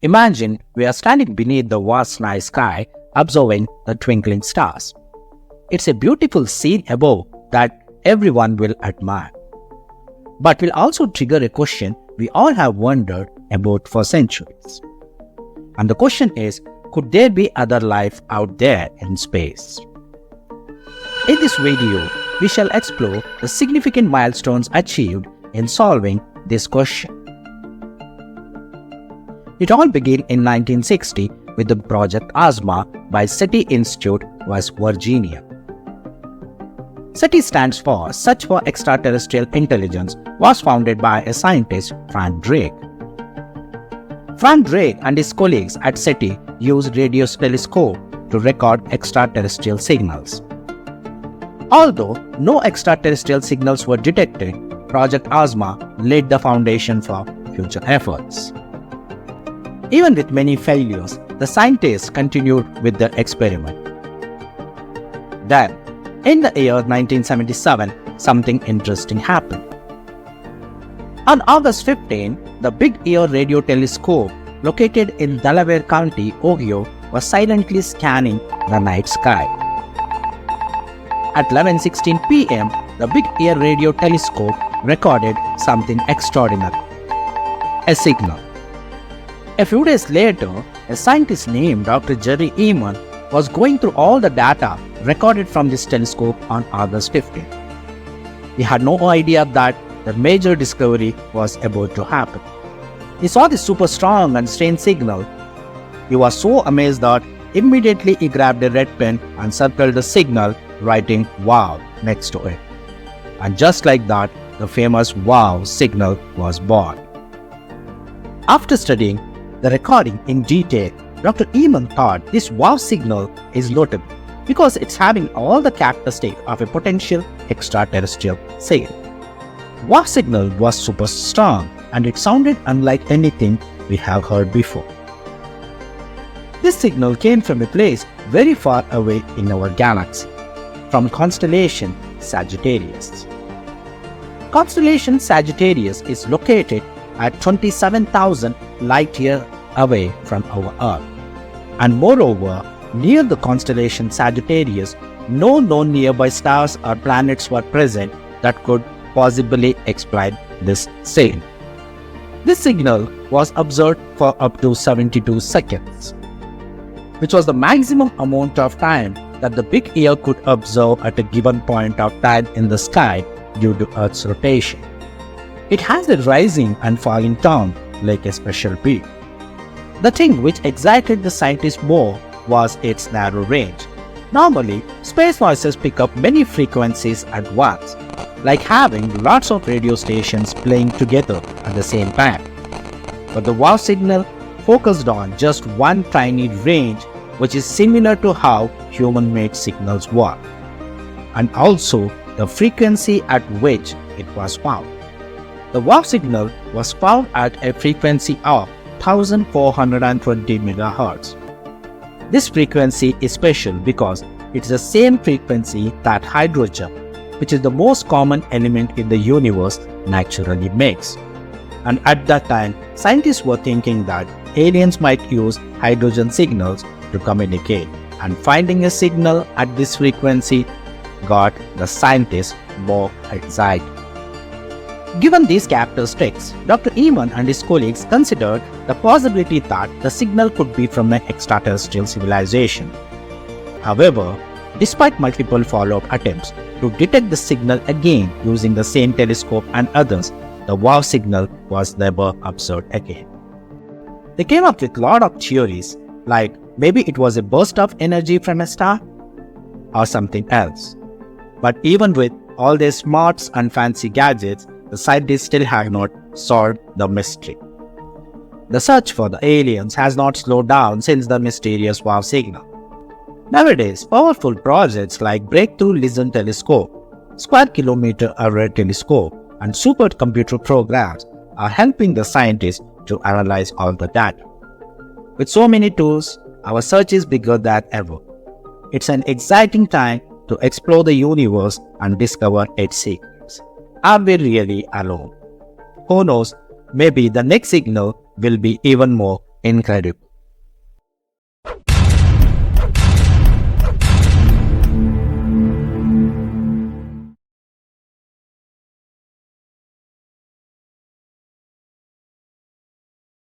Imagine we are standing beneath the vast night sky, observing the twinkling stars. It's a beautiful scene above that everyone will admire. But will also trigger a question we all have wondered about for centuries. And the question is, could there be other life out there in space? In this video, we shall explore the significant milestones achieved in solving this question. It all began in 1960 with the Project ASMA by SETI Institute, West Virginia. SETI stands for Search for Extraterrestrial Intelligence, was founded by a scientist, Frank Drake. Frank Drake and his colleagues at SETI used radio telescope to record extraterrestrial signals. Although no extraterrestrial signals were detected, Project ASMA laid the foundation for future efforts. Even with many failures, the scientists continued with the experiment. Then, in the year 1977, something interesting happened. On August 15, the Big Ear radio telescope located in Delaware County, Ohio, was silently scanning the night sky. At 11:16 p.m., the Big Ear radio telescope recorded something extraordinary: a signal. A few days later, a scientist named Dr. Jerry Eman was going through all the data recorded from this telescope on August 15. He had no idea that the major discovery was about to happen. He saw this super strong and strange signal. He was so amazed that immediately he grabbed a red pen and circled the signal, writing "Wow" next to it. And just like that, the famous "Wow" signal was born. After studying the recording in detail, Dr. Eman thought this "Wow" signal is notable because it's having all the characteristics of a potential extraterrestrial signal. "Wow" signal was super strong and it sounded unlike anything we have heard before. This signal came from a place very far away in our galaxy, from constellation Sagittarius. Constellation Sagittarius is located at 27,000 light-years away from our Earth. And moreover, near the constellation Sagittarius, no known nearby stars or planets were present that could possibly explain this signal. This signal was observed for up to 72 seconds, which was the maximum amount of time that the Big Ear could observe at a given point of time in the sky due to Earth's rotation. It has a rising and falling tone like a special beat. The thing which excited the scientists more was its narrow range. Normally, space voices pick up many frequencies at once, like having lots of radio stations playing together at the same time. But the "Wow" signal focused on just one tiny range, which is similar to how human-made signals work, and also the frequency at which it was found. The "Wow" signal was found at a frequency of 1420 MHz. This frequency is special because it's the same frequency that hydrogen, which is the most common element in the universe, naturally makes. And at that time, scientists were thinking that aliens might use hydrogen signals to communicate, and finding a signal at this frequency got the scientists more excited. Given these characteristics, Dr. Eman and his colleagues considered the possibility that the signal could be from an extraterrestrial civilization. However, despite multiple follow-up attempts to detect the signal again using the same telescope and others, the "Wow" signal was never observed again. They came up with a lot of theories, like maybe it was a burst of energy from a star or something else. But even with all their smarts and fancy gadgets, the scientists still have not solved the mystery. The search for the aliens has not slowed down since the mysterious "Wow" signal. Nowadays, powerful projects like Breakthrough Listen Telescope, Square Kilometer Array Telescope, and supercomputer programs are helping the scientists to analyze all the data. With so many tools, our search is bigger than ever. It's an exciting time to explore the universe and discover its secrets. Are we really alone? Who knows, maybe the next signal will be even more incredible.